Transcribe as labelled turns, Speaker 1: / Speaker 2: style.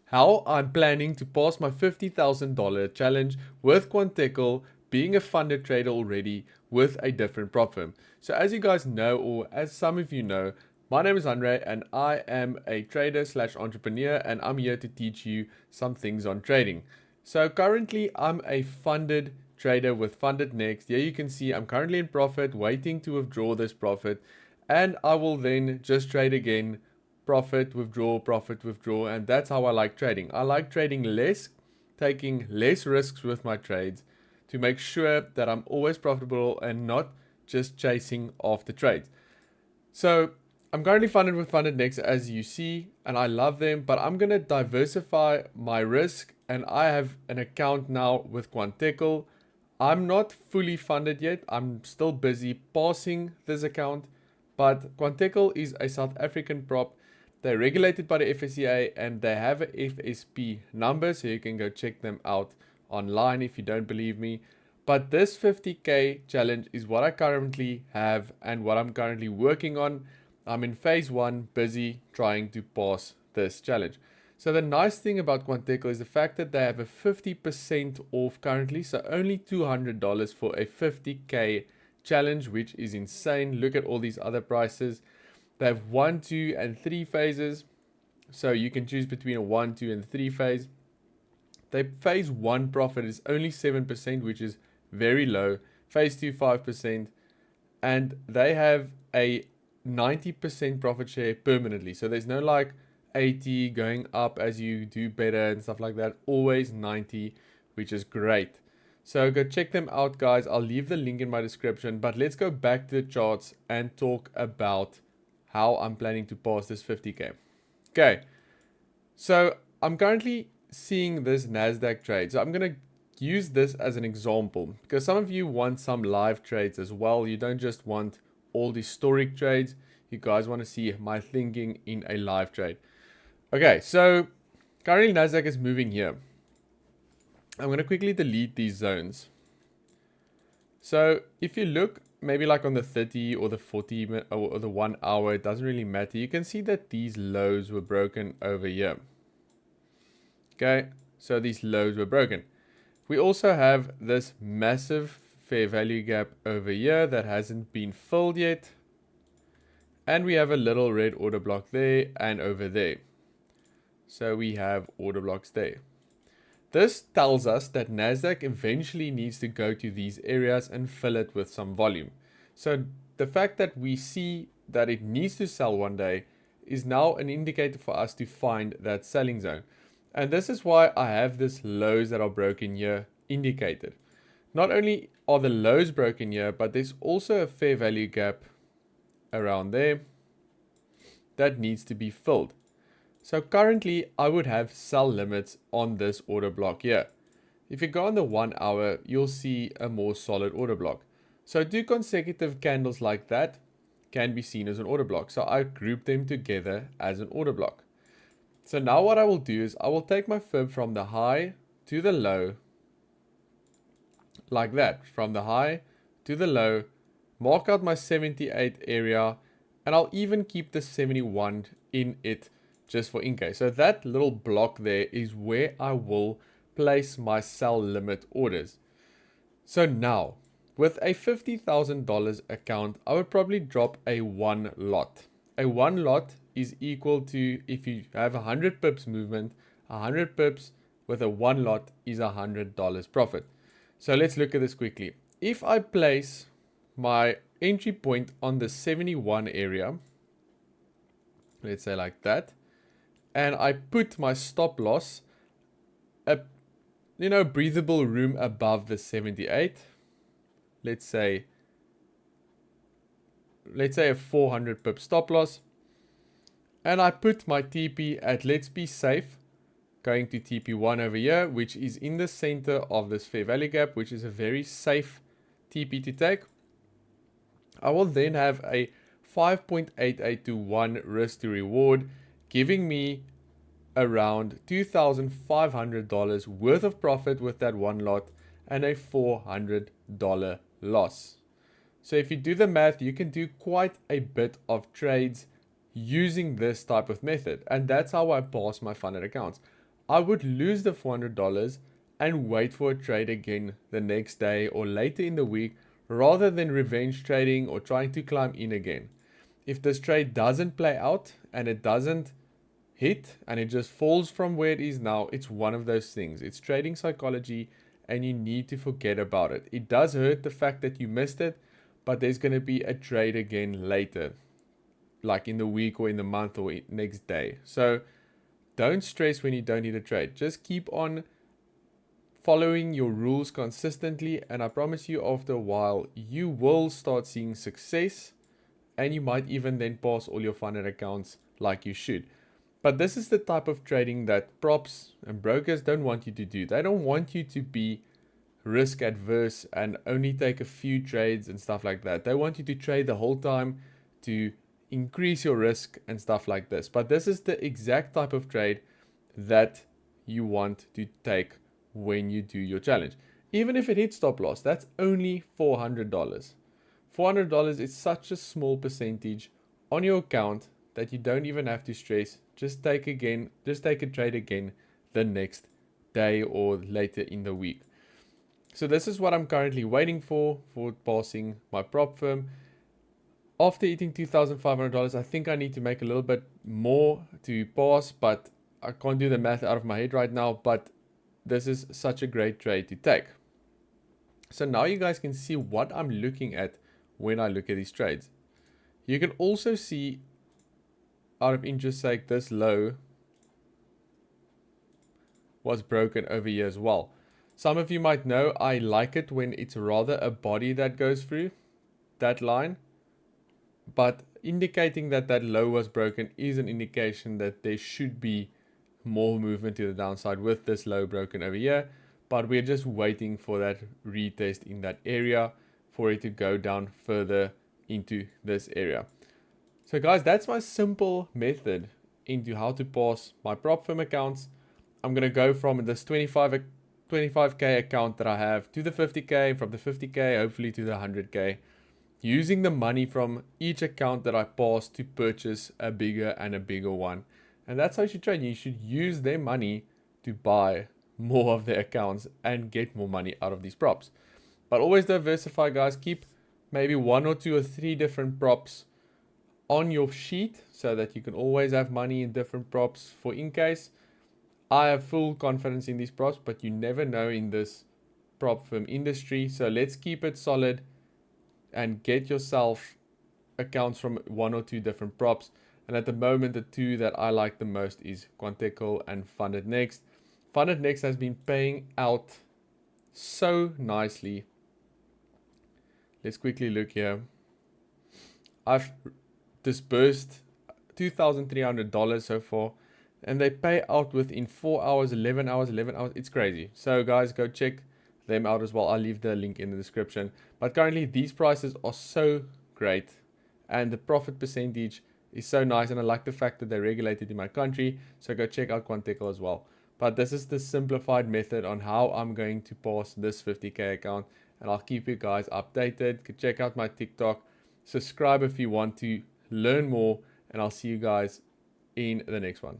Speaker 1: how I'm planning to pass my $50,000 challenge with Tekel, being a funded trader already with a different prop firm. So as you guys know, or as some of you know, my name is Andre and I am a trader slash entrepreneur, and I'm here to teach you some things on trading. So currently I'm a funded trader with FundedNext. Here you can see I'm currently in profit, waiting to withdraw this profit, and I will then just trade again, profit, withdraw, and that's how I like trading. I like trading less, taking less risks with my trades to make sure that I'm always profitable and not just chasing after trades. So I'm currently funded with FundedNext, as you see, and I love them, but I'm going to diversify my risk, and I have an account now with Tekel. I'm not fully funded yet. I'm still busy passing this account, but Tekel is a South African prop. They're regulated by the FSCA and they have a FSP number, so you can go check them out online if you don't believe me. But this 50k challenge is what I currently have and what I'm currently working on. I'm in phase 1, busy trying to pass this challenge. So the nice thing about Tekel is the fact that they have a 50% off currently, so only $200 for a 50k challenge, which is insane. Look at all these other prices. They have 1, 2, and 3 phases, so you can choose between a 1, 2, and 3 phase. Their phase 1 profit is only 7%, which is very low. Phase 2, 5%, and they have a 90% profit share permanently. So there's no like 80 going up as you do better and stuff like that. Always 90, which is great. So go check them out, guys. I'll leave the link in my description, but let's go back to the charts and talk about how I'm planning to pass this 50k. Okay, so I'm currently seeing this Nasdaq trade. So I'm going to use this as an example because some of you want some live trades as well. You don't just want all the historic trades. You guys want to see my thinking in a live trade. Okay, so currently Nasdaq is moving here. I'm going to quickly delete these zones. So if you look maybe like on the 30 or the 40 or the 1 hour, it doesn't really matter. You can see that these lows were broken over here. Okay, so these lows were broken. We also have this massive fair value gap over here that hasn't been filled yet. And we have a little red order block there and over there. So we have order blocks there. This tells us that Nasdaq eventually needs to go to these areas and fill it with some volume. So the fact that we see that it needs to sell one day is now an indicator for us to find that selling zone. And this is why I have this lows that are broken here indicated. Not only are the lows broken here, but there's also a fair value gap around there that needs to be filled. So currently I would have sell limits on this order block here. If you go on the 1 hour, you'll see a more solid order block. So 2 consecutive candles like that can be seen as an order block. So I group them together as an order block. So now what I will do is I will take my fib from the high to the low like that. From the high to the low, mark out my 78 area, and I'll even keep the 71 in it just for in case. So that little block there is where I will place my sell limit orders. So now with a $50,000 account, I would probably drop a 1 lot. A 1 lot is equal to, if you have 100 pips movement, 100 pips with a 1 lot is $100 profit. So let's look at this quickly. If I place my entry point on the 71 area, let's say like that, and I put my stop loss, breathable room above the 78, let's say a 400 pip stop loss, and I put my TP at, let's be safe, going to TP1 over here, which is in the center of this fair value gap, which is a very safe TP to take. I will then have a 5.88 to 1 risk to reward, giving me around $2,500 worth of profit with that 1 lot and a $400 loss. So if you do the math, you can do quite a bit of trades using this type of method. And that's how I pass my funded accounts. I would lose the $400 and wait for a trade again the next day or later in the week rather than revenge trading or trying to climb in again. If this trade doesn't play out and it doesn't hit and it just falls from where it is now, it's one of those things. It's trading psychology and you need to forget about it. It does hurt the fact that you missed it, but there's going to be a trade again later, like in the week or in the month or next day. So don't stress when you don't hit a trade. Just keep on following your rules consistently, and I promise you after a while you will start seeing success, and you might even then pass all your funded accounts like you should. But this is the type of trading that props and brokers don't want you to do. They don't want you to be risk adverse and only take a few trades and stuff like that. They want you to trade the whole time to increase your risk and stuff like this. But this is the exact type of trade that you want to take when you do your challenge. Even if it hits stop loss, that's only $400. $400 is such a small percentage on your account that you don't even have to stress. Just take a trade again the next day or later in the week. So this is what I'm currently waiting for passing my prop firm. After hitting $2,500, I think I need to make a little bit more to pass, but I can't do the math out of my head right now. But this is such a great trade to take. So now you guys can see what I'm looking at when I look at these trades. You can also see, out of interest sake, this low was broken over here as well. Some of you might know I like it when it's rather a body that goes through that line, but indicating that that low was broken is an indication that there should be more movement to the downside with this low broken over here. But we're just waiting for that retest in that area for it to go down further into this area. So guys, that's my simple method into how to pass my prop firm accounts. I'm going to go from this 25k account that I have to the 50k, from the 50k hopefully to the 100k, using the money from each account that I pass to purchase a bigger and a bigger one. And that's how you should trade. You should use their money to buy more of their accounts and get more money out of these props. But always diversify, guys. Keep maybe 1 or 2 or 3 different props on your sheet so that you can always have money in different props for in case. I have full confidence in these props, but you never know in this prop firm industry. So let's keep it solid and get yourself accounts from 1 or 2 different props. And at the moment, the 2 that I like the most is Quant and FundedNext. FundedNext has been paying out so nicely. Let's quickly look here. I've disbursed $2,300 so far, and they pay out within 4 hours, 11 hours. It's crazy. So guys, go check them out as well. I'll leave the link in the description. But currently these prices are so great, and the profit percentage is so nice, and I like the fact that they're regulated in my country. So go check out Quant as well. But this is the simplified method on how I'm going to pass this 50k account, and I'll keep you guys updated. Check out my TikTok, subscribe if you want to learn more, and I'll see you guys in the next one.